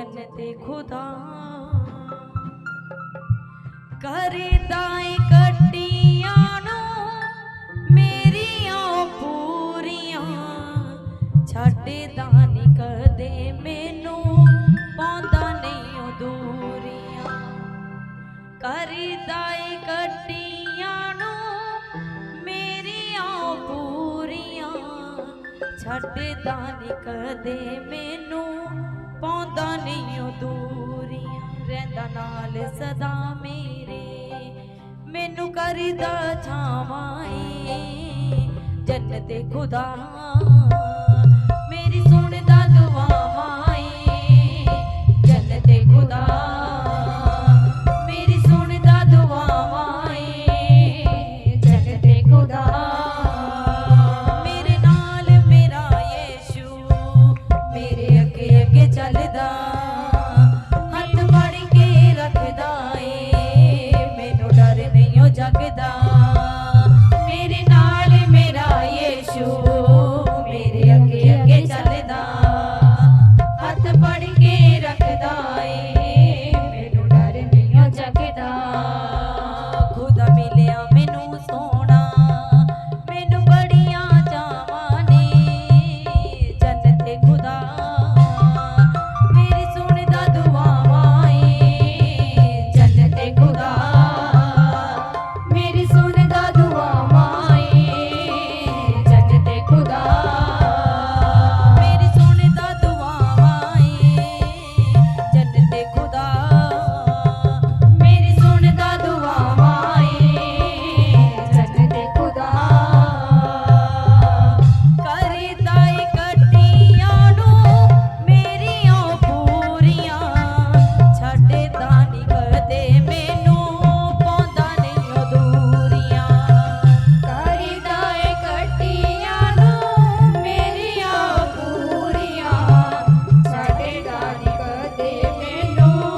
जन्नते खुदा करदाए कट्टियां नू मेरियां पूरियां छड्डदा नी कदे मैनू पांदा नहीं ओ दूरियां करदाए कट्टियां नू मेरियां पूरियां छड्डदा नी कदे मैनू पांदा नहीं ओ दूरियां रहंदा नाल सदा मेरे मैनू करदा छावां जन्नते खुदा मेरी सुनदा दुआवां जन्नते खुदा मेरी सुनदा दुआवां जन्नते खुदा मेरे नाल मेरा यीशु मेरे अगे अगे चलदा हथ फड़ के रखदा मैनू डर नहीं ओ जगदा मेरे नाल मेरा यीशु मेरे अगे अगे चलदा हथ फड़ के रखदा मैनू डर नहीं ओ जगदा खुदा मिलिया मैनू सोना मैनू बड़ियां चावां ने जन्नते खुदा मेरी सुनदा दुआवां जन्नते खुदा मेरी सुनदा दुआवां जन्नते खुदा मेरी सुनदा दुआवां जन्नते खुदा मेरी सुनदा दुआवां जन्नते खुदा करदा ए कट्टियां नू मेरियां पूरियां छड्डदा नी कदे मैनू पांदा नहीं ओ दूरियां करदा ए कट्टियां नू मेरियां पूरियां छड्डदा नी कदे मैनू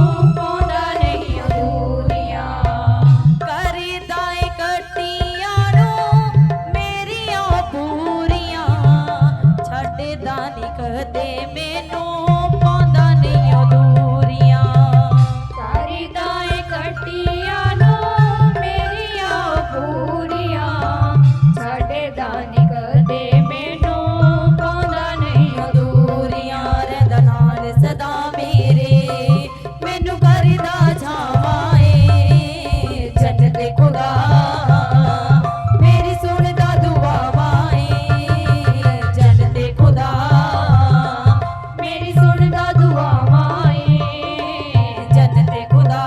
पांदा नहीं ओ दूरियां करदा ए कट्टियां नू मेरियां पूरियां छड्डदा नी कदे मैनू पांदा नहीं ओ दूरियां करदा ए कट्टियां नू मेरियां पूरियां छड्डदा नी कदे मैनू पांदा नहीं ओ दूरियां रहंदा नाल सदा मेरे मैनू करदा छावां जन्नते खुदा मेरी सुनदा दुआवां जन्नते खुदा मेरी सुनदा दुआवां जन्नते खुदा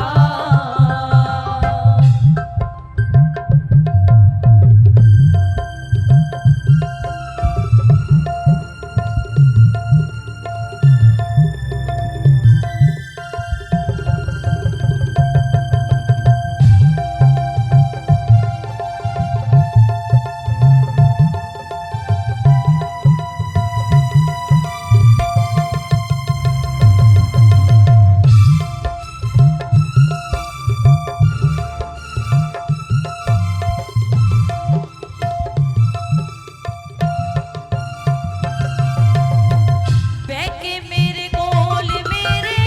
बैके मेरे कोल मेरे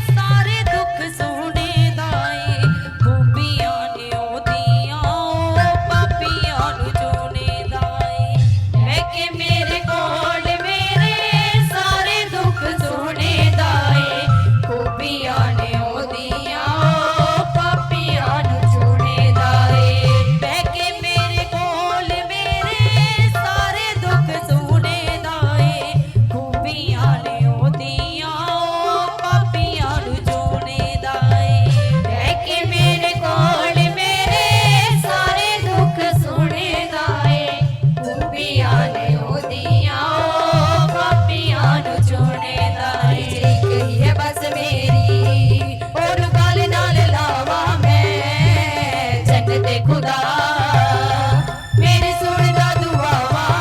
सारे दुख सुने दाए खूबियां ने ओदियां पापियां नू चुने दाए बैके मेरे कोल मेरे सारे दुख सुने दाए खूबियां ने ओदियां पापियां नू चुने दाए बैके मेरे कोल मेरे सारे दुख सुने दाए खूबियां ने ओदियां पापियां नू चुने दाए बैके मेरे कोल मेरे सारे दुख सुने दाए खूबियां ने ओदियां पापियां नू चुने दाए एक ही है बस मेरी और गल नाल लावा मैं जन्नते खुदा मेरी सुनदा दुआवां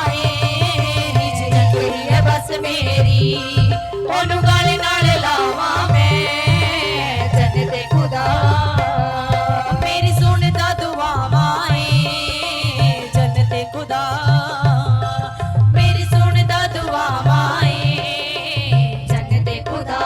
रिज़्क़ ही है बस मेरी ओनू गल नाल लावां मैं जन्नते खुदा मेरी सुनदा दुआवां जन्नते खुदा मेरी सुनदा दुआवां जन्नते खुदा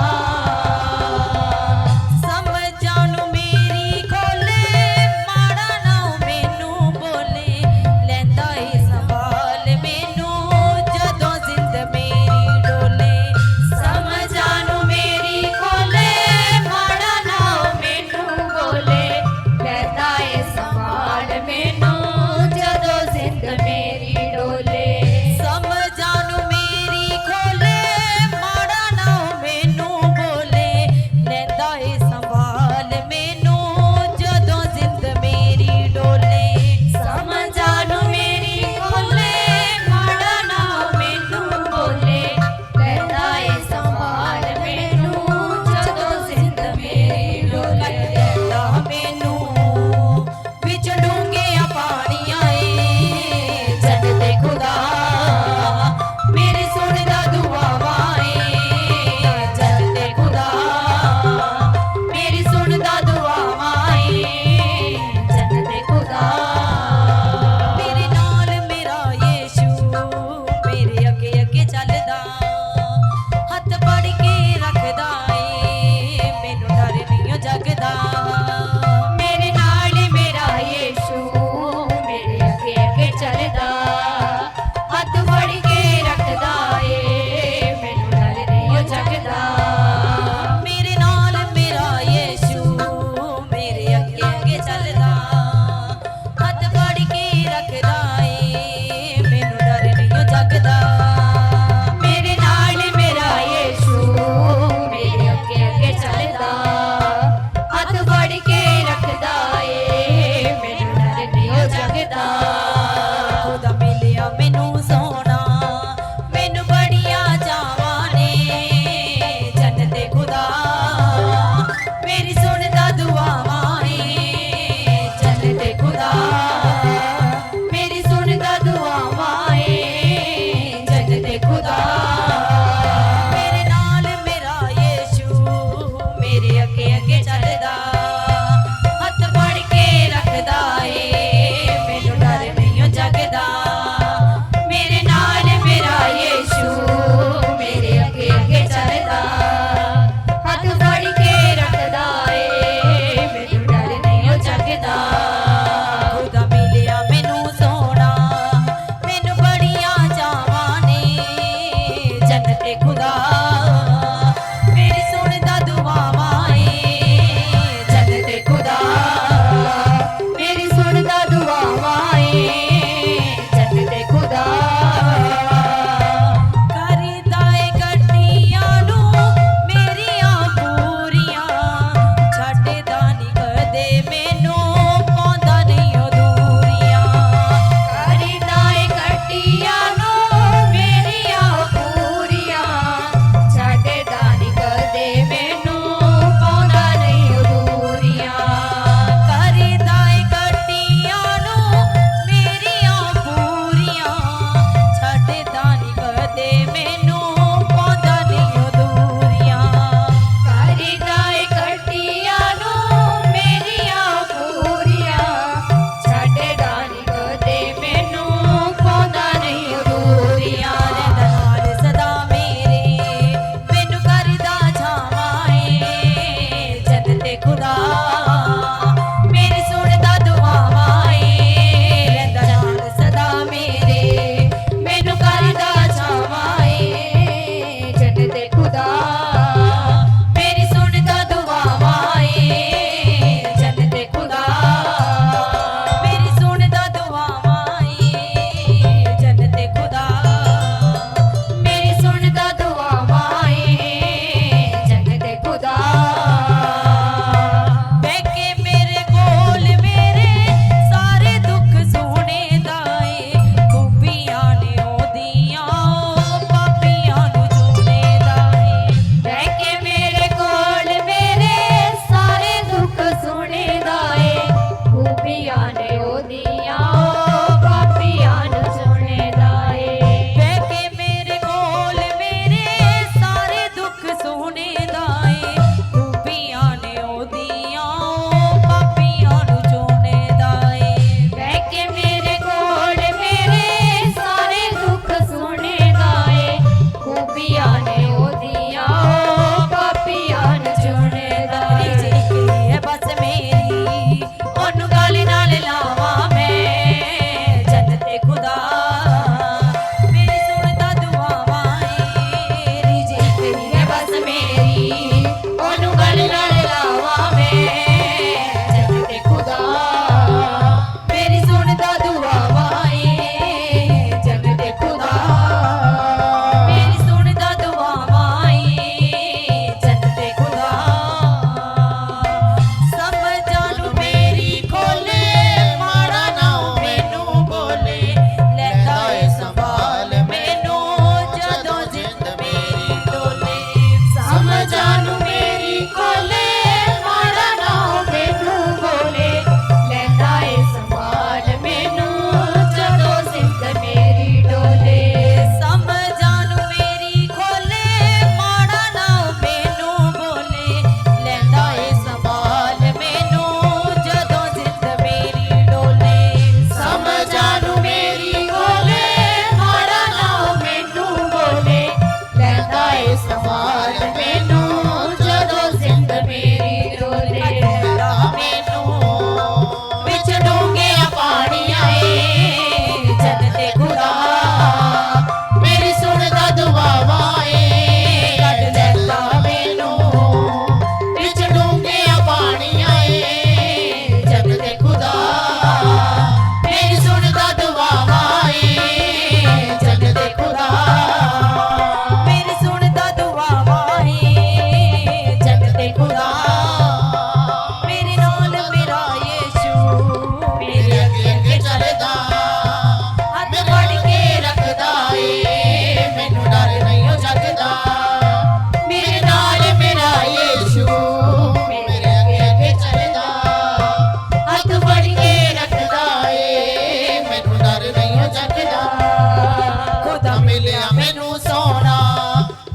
मिलिया मैनू सोना,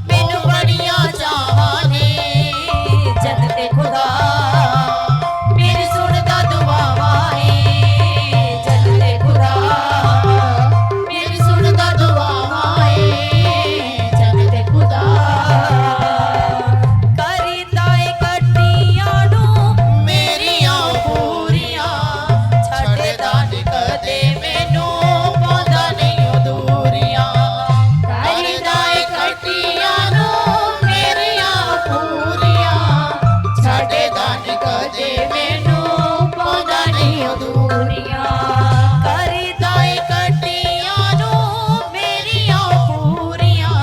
मैनू बड़िया चावां ने जन्नते खुदा मेरी सुनदा दुआवां है जन्नते खुदा मेरी सुनदा दुआवां है जन्नते खुदा। करीदा ए कट्टियां नू मेरियां पूरियां छड्डदा नी कदे मैनू पांदा नहीं दूरियां। करीदा ए कट्टियां नू मेरियां पूरियां छड्डदा नी कदे मैनू पांदा नहीं दूरियां। करीदा ए कट्टियां नू मेरियां पूरियां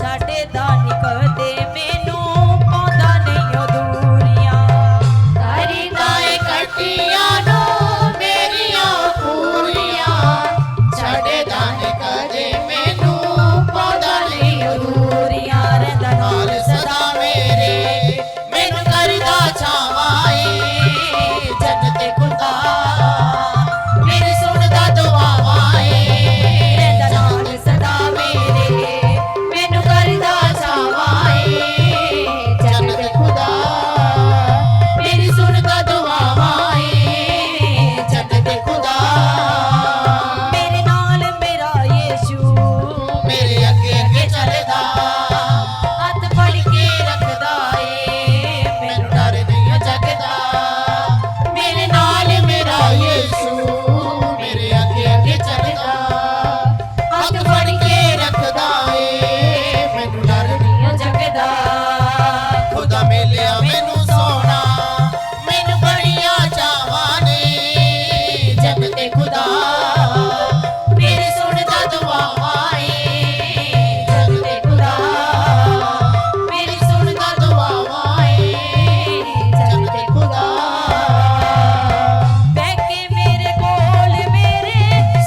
छाड़े दानी कदे मैनू पांदा नहीं दूरियां। करीदा ए कट्टियां नू मेरियां पूरियां छड्डदा नी कदे मैनू पांदा नहीं दूरियां। रैंदा नाल सदा मेरे मैनू करदा छावां ए जन्नते खुदा मेरी सुनदा दुआवां ए रैंदा नाल सदा मेरे मैनू करदा छावां ए जन्नते खुदा मेरी सुनदा दुआवां ए जन्नते खुदा। मेरे नाल मेरा यीशु मेरे अगे अगे चलदा हथ फड़ के रखदा ए मैनू डर नहीं जगदा। मेरे नाल मेरा यीशु मेरे अगे अगे चलदा हथ फड़ के रखदा ए मैनू डर नहीं जगदा खुदा मिलिया मैनू सोना, मैनू बड़िया चावां ने जन्नते खुदा मेरी सुनदा दुआवां ए जन्नते खुदा मेरी सुनदा दुआवां ए जन्नते खुदा। बैठ के मेरे कोल मेरे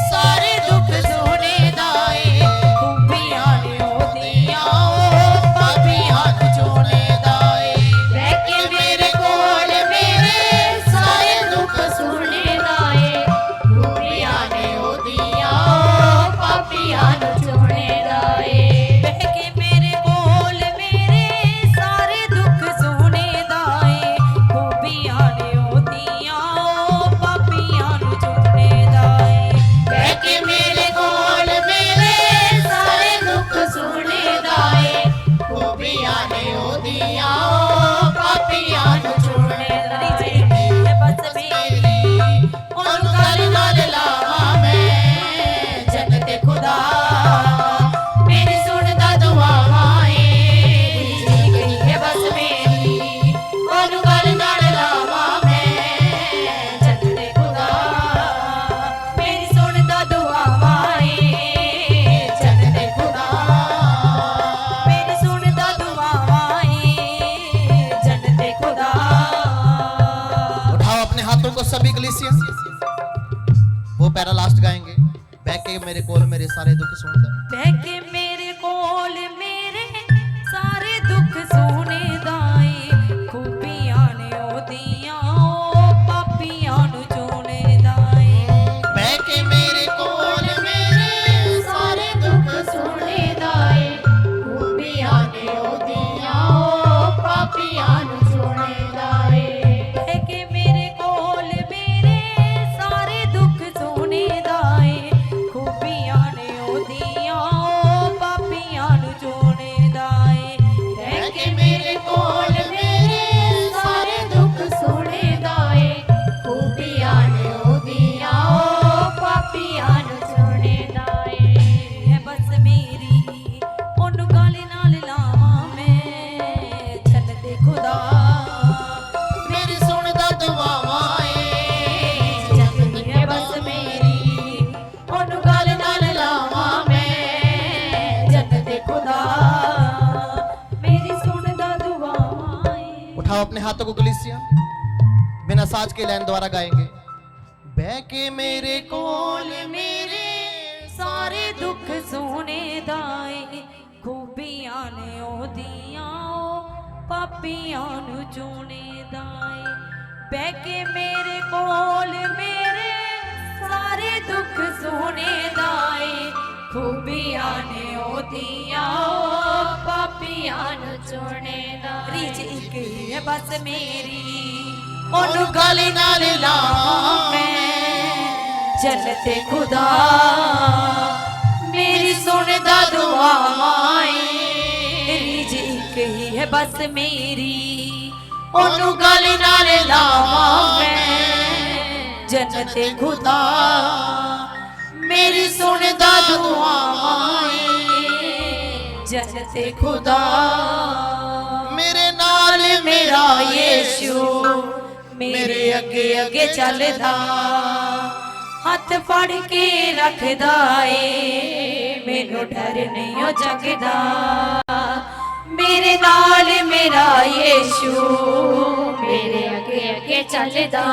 सारे दुख सुने दाए खूबियां ने ओदियां ओ पापियां नू चुने दाए। बैठ के मेरे कोल मेरे सारे दुख सुने दाए खूबियां ने ओदियां ओ पापियां नू चुने दाए। बैठ के मेरे कोल मेरे सारे दुख सुने दाए खूबियां ने ओदियां पापियां नू चुने दाए। बैठ के मेरे कोल मेरे सारे दुख सुने दाए खूबियां ने ओदियां ओ पापियां नू चुने दाए। है बस मेरी ओनू गल नाल लावां मैं जन्नते खुदा मेरी सुनदा दुआवां ए गई है बस मेरी ओनू गल नाल लावां मैं जन्नते खुदा मेरी सुनदा दुआवां ए जन्नते खुदा मेरी सुनदा दुआवां ए जन्नते खुदा। उठाओ अपने हाथों को सभी कलीसिया, वो पैरा लास्ट गाएंगे। बैठ के मेरे कोल मेरे सारे दुख सुनदा बैठ के मेरे कोल मेरे सारे दुख सुने दाए खूबियां ने ओदियां पापियां नू चुने दाए। बैठ के मेरे कोल मेरे सारे दुख सुने दाए खूबियां ने ओदियां ओ पापियां नू चुने दाए। बैठ के मेरे कोल मेरे सारे दुख सुने दाए खूबियां ने ओदियां पापियां नू चुने दाए। बैठ के मेरे कोल मेरे सारे दुख सुने दाए खूबियां ने ओदियां ओ पापियां नू चुने दाए। है बस मेरी ओनू गल नाल लावां मैं जन्नते खुदा मेरी सुनदा दुआवां ए जन्नत है बस मेरी ओनू गल नाल लावां मैं जन्नते खुदा मेरी सुनदा दुआवां ए। उठाओ अपने हाथों को कलीसिया, बिना साज के लाइन द्वारा गाएंगे। बह के मेरे कोल मेरे सारे दुख सुने दाए खूबियां ने ओदियां पापियां नू चुने दाए। ਬਹਿ ਕੇ ਮੇਰੇ ਕੋਲ ਮੇਰੇ ਸਾਰੇ ਦੁੱਖ ਸੁਣੇ ਦਾਏ ਖੂਬੀਆਂ ਨੇ ਉਹਦੀਆਂ ਪਾਪੀਆਂ ਨੂੰ ਚੁਣੇਗਾ ਰੀਝ ਇੱਕ ਹੀ ਹੈ ਬਸ ਮੇਰੀ ਉਹਨੂੰ ਗਲੇ ਨਾਲ ਲਾਵਾਂ ਮੈਂ ਜੰਨਤੇ ਖੁਦਾ ਮੇਰੀ ਸੁਣਦਾ ਦੁਆਵਾਂ ਏ ਰੀਝ ਇੱਕ ਹੀ ਹੈ ਬਸ ਮੇਰੀ ਉਹਨੂੰ ਗਲੇ ਨਾਲ ਲਾਵਾਂ ਮੈਂ ਜੰਨਤੇ ਖੁਦਾ ਮੇਰੀ ਸੁਣਦਾ ਦੁਆਵਾਂ ਏ ਜੰਨਤੇ ਖੁਦਾ ਮੇਰੇ ਨਾਲ ਮੇਰਾ ਯੀਸ਼ੂ ਮੇਰੇ ਅੱਗੇ ਅੱਗੇ ਚੱਲਦਾ ਹੱਥ ਫੜ ਕੇ ਰੱਖਦਾ ਏ ਮੈਨੂੰ ਡਰ ਨਹੀਂ ਉਹ ਜਗਦਾ ਮੇਰੇ ਨਾਲ ਮੇਰਾ ਯੀਸ਼ੂ ਮੇਰੇ ਅੱਗੇ ਅੱਗੇ ਚੱਲਦਾ